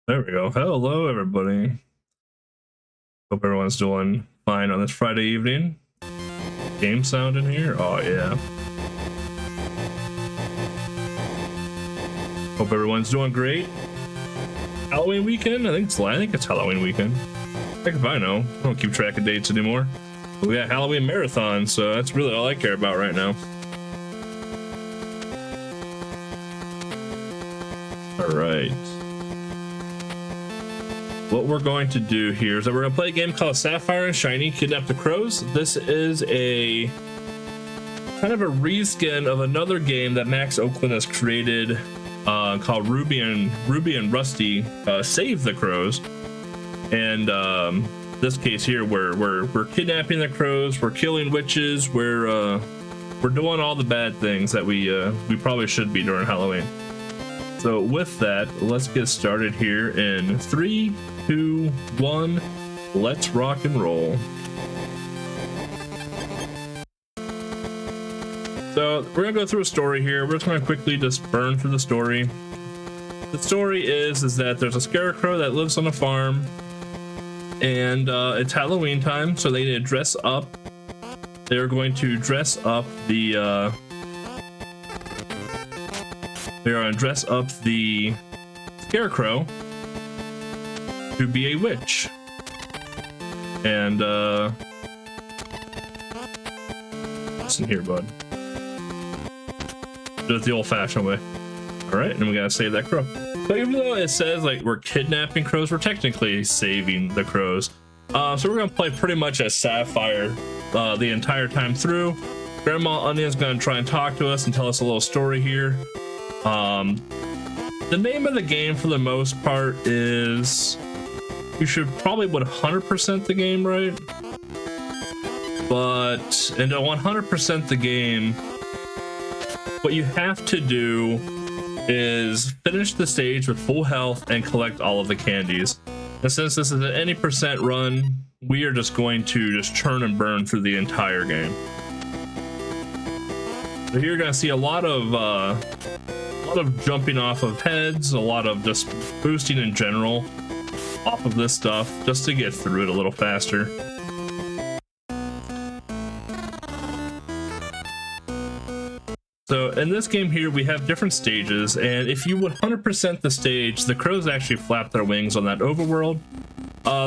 There we go. Hello, everybody. Hope everyone's doing fine on this Friday evening. Game sound in here? Oh, yeah. Hope everyone's doing great. Halloween weekend? I think it's Halloween weekend. Heck if I know. I don't keep track of dates anymore. But we got Halloween marathon, so that's really all I care about right now. All right. What we're going to do here is that we're going to play a game called Sapphire and Shiny Kidnap the Crows. This is a kind of a reskin of another game that Max Oakland has created called Ruby and Rusty Save the Crows. And this case here, we're kidnapping the crows, we're killing witches, we're doing all the bad things that we probably should be during Halloween. So with that, let's get started here in 3, 2, 1. Let's rock and roll. So we're gonna go through a story here. We're just gonna quickly just burn through the story. The story is that there's a scarecrow that lives on a farm, and it's Halloween time, so they need to dress up. They're going to dress up the they're going to dress up the scarecrow to be a witch. And listen here, bud. Do it the old-fashioned way. All right, and we gotta save that crow. So even though it says like we're kidnapping crows, we're technically saving the crows. So we're gonna play pretty much as Sapphire the entire time through. Grandma Onion's gonna try and talk to us and tell us a little story here. The name of the game for the most part is, you should probably 100% the game, right? But, and to 100% the game, what you have to do is finish the stage with full health and collect all of the candies. And since this is an any percent run, we are just going to just churn and burn through the entire game. So here you're gonna see a lot of jumping off of heads, a lot of just boosting in general off of this stuff, just to get through it a little faster. So in this game here, we have different stages, and if you would 100% the stage, the crows actually flap their wings on that overworld.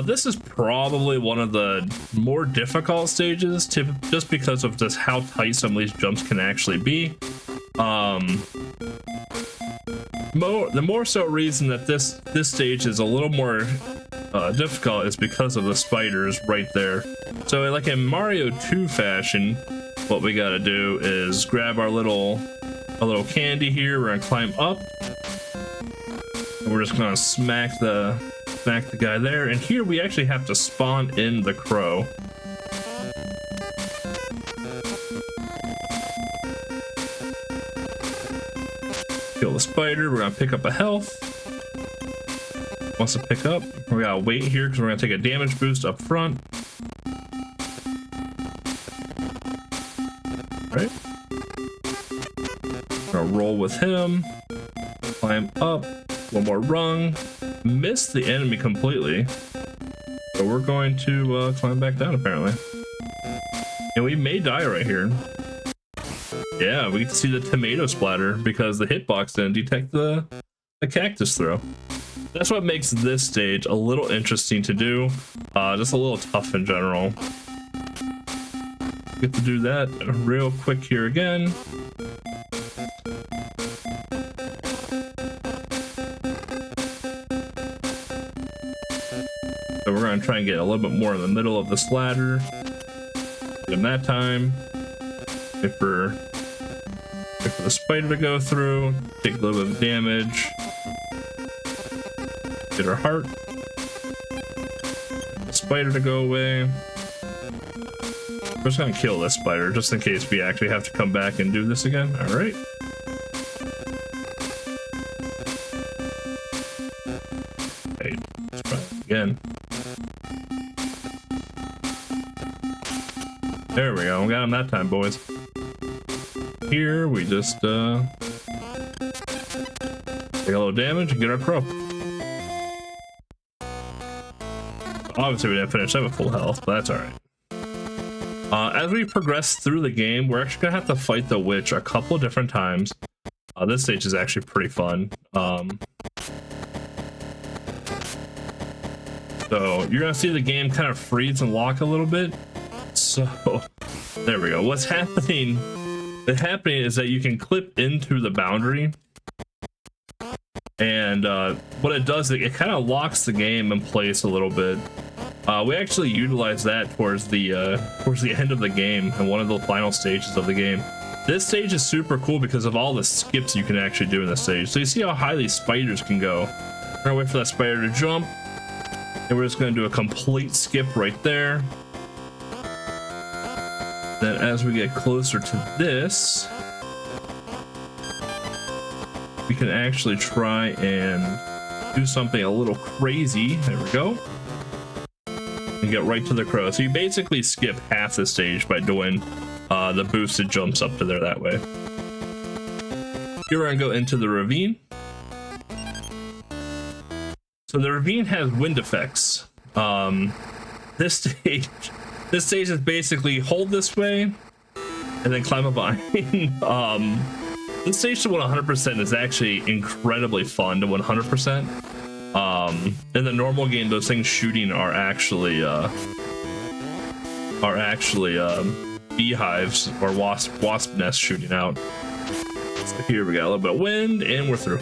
This is probably one of the more difficult stages, just because of just how tight some of these jumps can actually be. The more so reason that this stage is a little more difficult is because of the spiders right there. So like in Mario 2 fashion, what we gotta do is grab our little candy here. We're gonna climb up, and we're just gonna smack the guy there. And here we actually have to spawn in the crow. Kill the spider. We're gonna pick up a health. Wants to pick up. We gotta wait here because we're gonna take a damage boost up front. Right. Gonna roll with him. Climb up. One more rung. Miss the enemy completely. So we're going to climb back down apparently. And we may die right here. Yeah, we get to see the tomato splatter because the hitbox didn't detect the cactus throw. That's what makes this stage a little interesting to do, just a little tough in general. Get to do that real quick here again. So we're going to try and get a little bit more in the middle of this ladder. Give him that time. Wait for the spider to go through, take a little bit of damage, get our heart, the spider to go away. We're just gonna kill this spider just in case we actually have to come back and do this again. All right. Okay, let's try it again. There we go, we got him that time, boys. Here we just take a little damage and get our crow. Obviously, we didn't finish. I have a full health, but that's all right. As we progress through the game, we're actually gonna have to fight the witch a couple different times. This stage is actually pretty fun. So you're gonna see the game kind of freeze and lock a little bit. So there we go. What's happening? What's happening is that you can clip into the boundary, and what it does, it kind of locks the game in place a little bit. We actually utilize that towards the end of the game and one of the final stages of the game. This stage is super cool because of all the skips you can actually do in this stage. So you see how high these spiders can go. We're gonna wait for that spider to jump, and we're just gonna do a complete skip right there. Then as we get closer to this, we can actually try and do something a little crazy. There we go. And get right to the crow. So you basically skip half the stage by doing the boosted jumps up to there that way. Here we're gonna go into the ravine. So the ravine has wind effects. This stage is basically hold this way and then climb a vine. This stage to 100% is actually incredibly fun to 100%. In the normal game, those things shooting are actually beehives or wasp nests shooting out. So here we got a little bit of wind and we're through.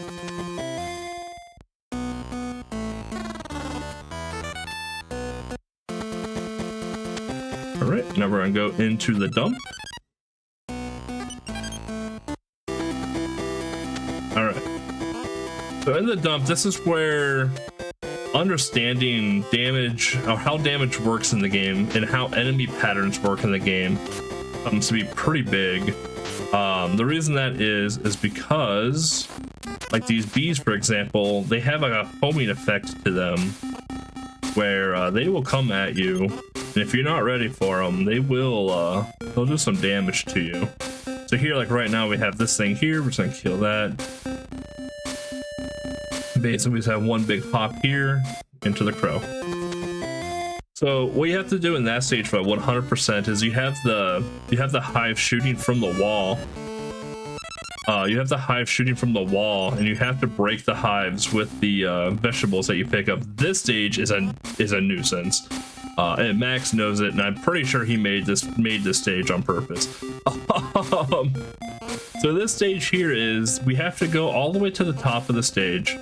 All right, now we're gonna go into the dump. All right. So in the dump, this is where understanding damage, or how damage works in the game, and how enemy patterns work in the game comes to be pretty big. The reason that is because, like these bees, for example, they have like a homing effect to them, where they will come at you, and if you're not ready for them, they'll do some damage to you. So here, like right now, we have this thing here. We're just gonna kill that. Basically, we just have one big hop here into the crow. So what you have to do in that stage for 100% is you have the hive shooting from the wall. You have the hive shooting from the wall, and you have to break the hives with the vegetables that you pick up. This stage is a nuisance, and Max knows it, and I'm pretty sure he made this stage on purpose. So this stage here is we have to go all the way to the top of the stage.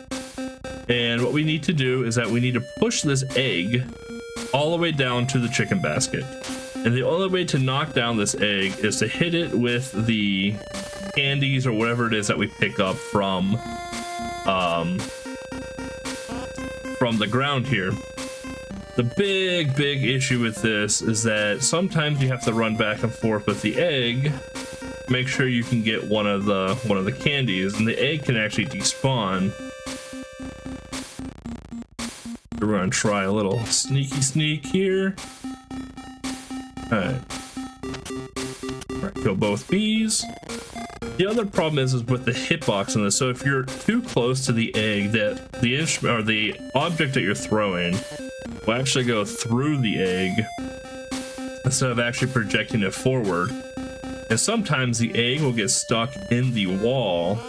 And what we need to do is that we need to push this egg all the way down to the chicken basket. And the only way to knock down this egg is to hit it with the candies or whatever it is that we pick up from the ground here. The big issue with this is that sometimes you have to run back and forth with the egg, make sure you can get one of the candies, and the egg can actually despawn. We're gonna try a little sneaky sneak here. All right, kill both bees. The other problem is with the hitbox in this. So if you're too close to the egg, that the instrument or the object that you're throwing will actually go through the egg instead of actually projecting it forward. And sometimes the egg will get stuck in the wall.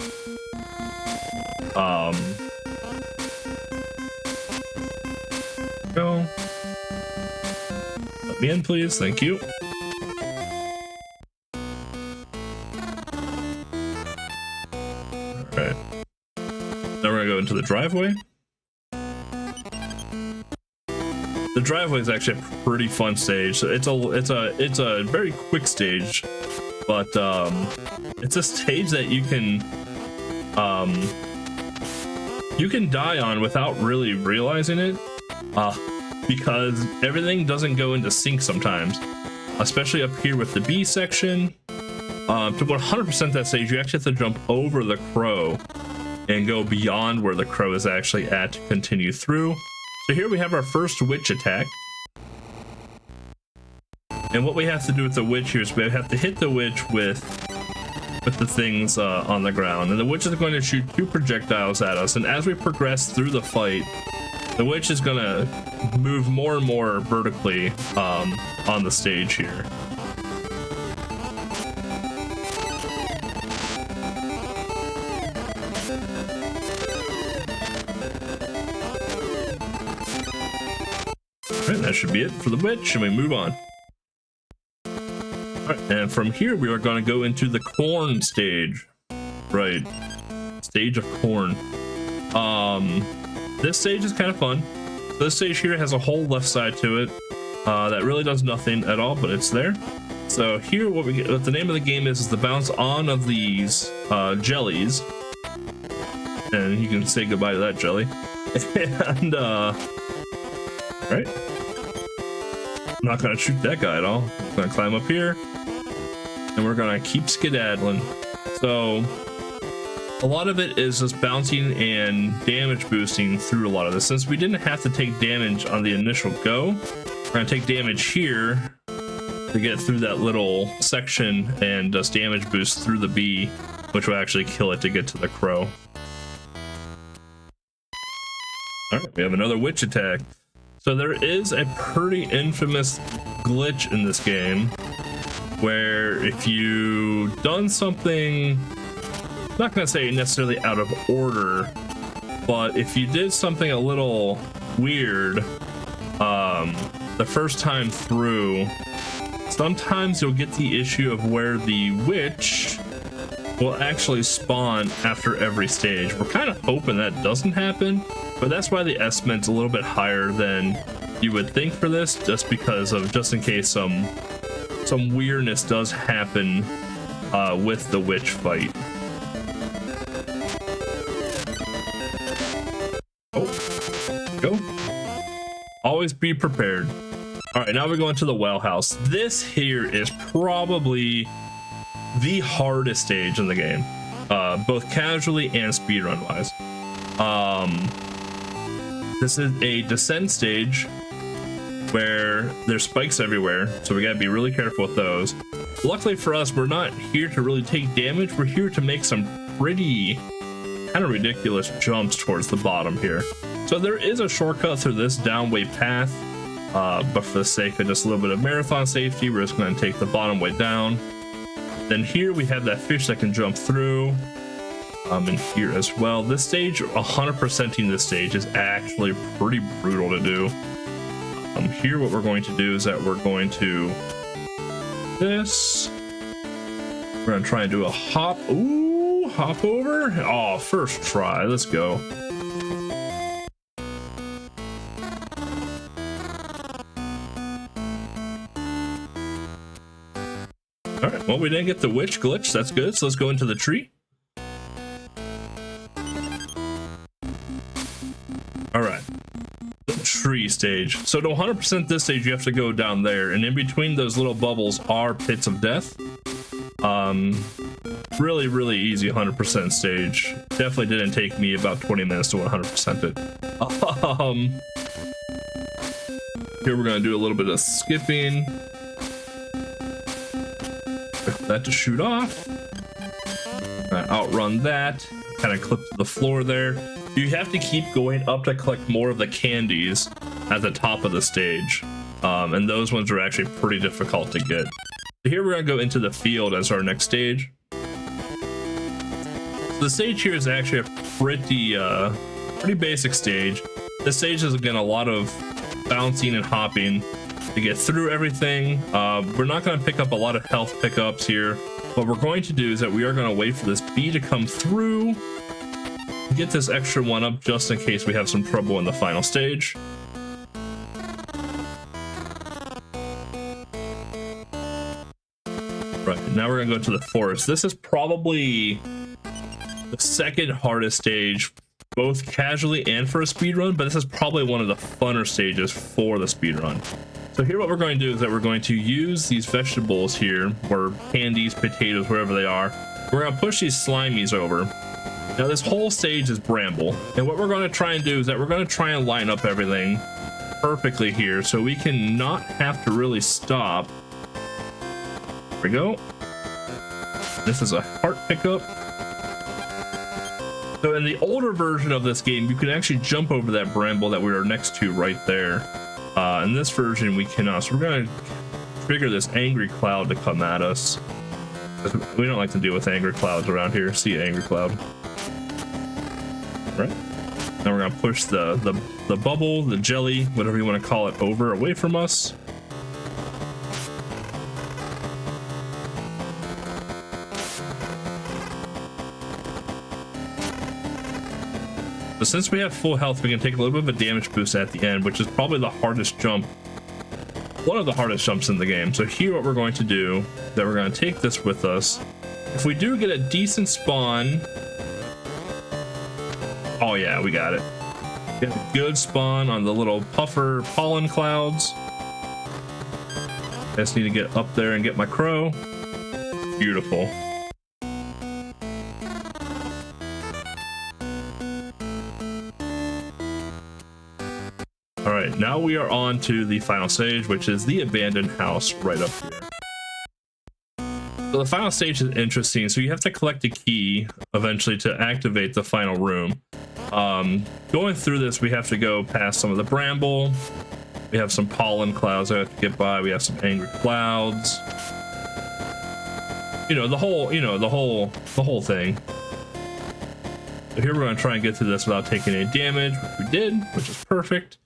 Go. Let me in, please. Thank you. Alright. Now we're gonna go into the driveway. The driveway is actually a pretty fun stage. So it's a very quick stage, but it's a stage that you can die on without really realizing it. Because everything doesn't go into sync sometimes, especially up here with the B section. To 100% that stage, you actually have to jump over the crow and go beyond where the crow is actually at to continue through. So here we have our first witch attack. And what we have to do with the witch here is we have to hit the witch with the things on the ground. And the witch is going to shoot 2 projectiles at us. And as we progress through the fight, The witch is gonna move more and more vertically on the stage here. Alright, that should be it for the witch, and we move on. Alright, and from here we are going to go into the corn stage. Right. Stage of corn. This stage is kind of fun. This stage here has a whole left side to it that really does nothing at all, but it's there. So here what the name of the game is the bounce on of these jellies. And you can say goodbye to that jelly. And right. I'm not gonna shoot that guy at all. I'm gonna climb up here, and we're gonna keep skedaddling. So a lot of it is just bouncing and damage boosting through a lot of this. Since we didn't have to take damage on the initial go, we're gonna take damage here to get through that little section and just damage boost through the bee, which will actually kill it to get to the crow. All right, we have another witch attack. So there is a pretty infamous glitch in this game where if you done something, I'm not gonna say necessarily out of order, but if you did something a little weird the first time through, sometimes you'll get the issue of where the witch will actually spawn after every stage. We're kind of hoping that doesn't happen, but that's why the estimate's a little bit higher than you would think for this, just because of just in case some weirdness does happen with the witch fight. Oh, go. Always be prepared. All right, now we're going to the well house. This here is probably the hardest stage in the game, both casually and speedrun wise. This is a descent stage where there's spikes everywhere, so we gotta be really careful with those. Luckily for us, we're not here to really take damage. We're here to make some pretty kind of ridiculous jumps towards the bottom here. So there is a shortcut through this downway path, but for the sake of just a little bit of marathon safety, we're just going to take the bottom way down. Then here we have that fish that can jump through, and here as well. This stage, 100%ing this stage is actually pretty brutal to do. Here what we're going to do is that we're going to this. We're going to try and do a hop. Ooh, hop over. Oh, first try. Let's go. All right, well, we didn't get the witch glitch. That's good. So let's go into the tree. All right, the tree stage. So to 100% this stage, you have to go down there, and in between those little bubbles are pits of death. Really, really easy 100% stage. Definitely didn't take me about 20 minutes to 100% it. Here we're gonna do a little bit of skipping. That to shoot off. Outrun that. Kind of clip to the floor there. You have to keep going up to collect more of the candies at the top of the stage. And those ones are actually pretty difficult to get. So here we're gonna go into the field as our next stage. So the stage here is actually a pretty basic stage. This stage is again a lot of bouncing and hopping to get through everything. We're not going to pick up a lot of health pickups here. What we're going to do is that we are going to wait for this bee to come through, get this extra one up just in case we have some trouble in the final stage. Right, now we're going to go to the forest. This is probably the second hardest stage, both casually and for a speedrun, but this is probably one of the funner stages for the speedrun. So here what we're going to do is that we're going to use these vegetables here, or candies, potatoes, wherever they are. We're going to push these slimies over. Now this whole stage is bramble, and what we're going to try and do is that we're going to try and line up everything perfectly here so we can not have to really stop. There we go. This is a heart pickup. So in the older version of this game, you can actually jump over that bramble that we are next to right there. In this version, we cannot. So we're going to trigger this angry cloud to come at us. We don't like to deal with angry clouds around here. See angry cloud. All right. Now we're going to push the bubble, the jelly, whatever you want to call it, away from us. So since we have full health, we can take a little bit of a damage boost at the end, which is probably the hardest jump, one of the hardest jumps in the game. So here what we're going to do, that we're going to take this with us. If we do get a decent spawn, oh yeah, we got it. Get a good spawn on the little puffer pollen clouds. I just need to get up there and get my crow. Beautiful. All right, now we are on to the final stage, which is the abandoned house right up here. So the final stage is interesting. So you have to collect a key eventually to activate the final room. Going through this, we have to go past some of the bramble. We have some pollen clouds I have to get by. We have some angry clouds. You know, the whole thing. So here we're going to try and get through this without taking any damage, which we did, which is perfect.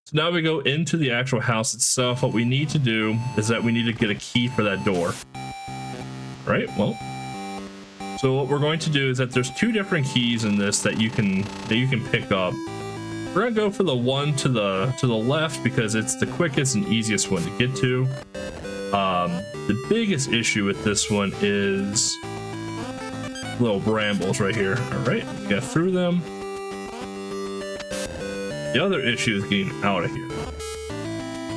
So now we go into the actual house itself. What we need to do is that we need to get a key for that door. Right, well, so what we're going to do is that there's two different keys in this that you can pick up. We're gonna go for the one to the left because it's the quickest and easiest one to get to. The biggest issue with this one is little brambles right here. All right, get through them. The other issue is getting out of here.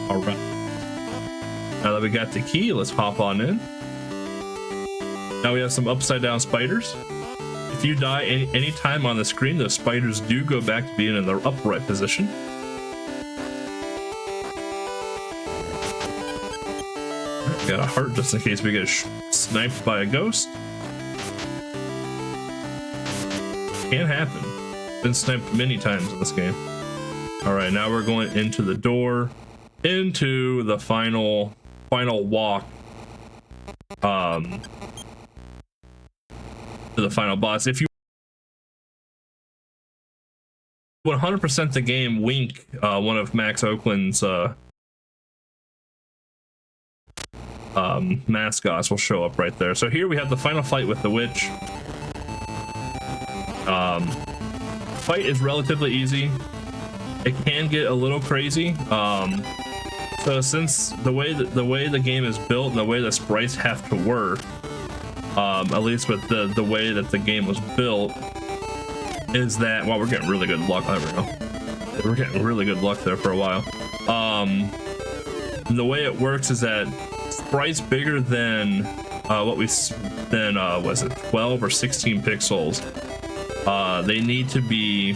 All right, now that we got the key, let's hop on in. Now we have some upside down spiders. If you die any time on the screen, those spiders do go back to being in their upright position. Right, got a heart just in case we get sniped by a ghost. Can happen. Been sniped many times in this game. All right, now we're going into the door, into the final walk. To the final boss. If you 100% the game, Wink, one of Max Oakland's mascots, will show up right there. So here we have the final fight with the witch. Fight is relatively easy. It can get a little crazy. So since the way the game is built and the way the sprites have to work, at least with the way that the game was built, is that, well, we're getting really good luck. There we go. We're getting really good luck there for a while. The way it works is that sprites bigger than was it 12 or 16 pixels, they need to be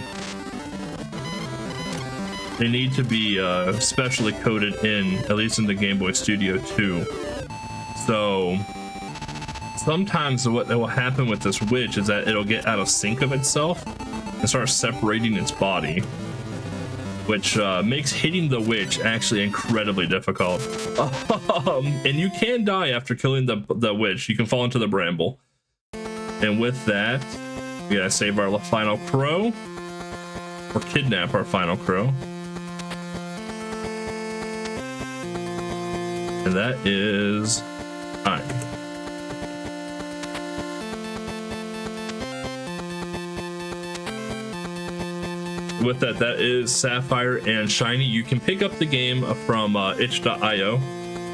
specially coded in, at least in the Game Boy Studio 2. So sometimes what will happen with this witch is that it'll get out of sync of itself and start separating its body, which makes hitting the witch actually incredibly difficult. And you can die after killing the witch. You can fall into the bramble. And with that, we gotta save our final crow, or kidnap our final crow. And that is time. With that is Sapphire and Shiny. You can pick up the game from itch.io.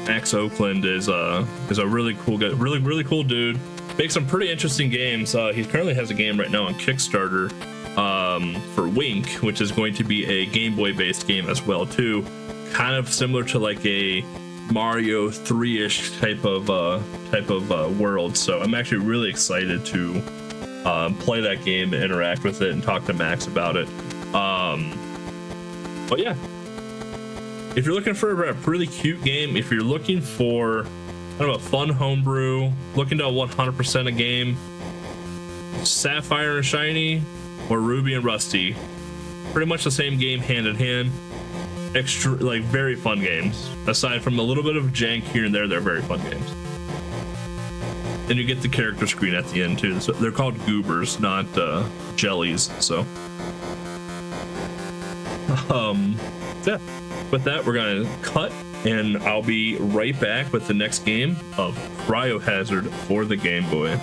Max Oakland is a really cool guy, really cool dude. Makes some pretty interesting games. He currently has a game right now on Kickstarter for Wink, which is going to be a Game Boy based game as well too, kind of similar to like a Mario 3-ish type of world. So I'm actually really excited to play that game and interact with it and talk to Max about it. But yeah, if you're looking for a really cute game, if you're looking for kind of a fun homebrew, looking to 100% a game, Sapphire and Shiny or Ruby and Rusty. Pretty much the same game, hand in hand. Like very fun games. Aside from a little bit of jank here and there, they're very fun games. And you get the character screen at the end too. So they're called goobers, not jellies. So, yeah. With that, we're gonna cut, and I'll be right back with the next game of Cryohazard for the Game Boy.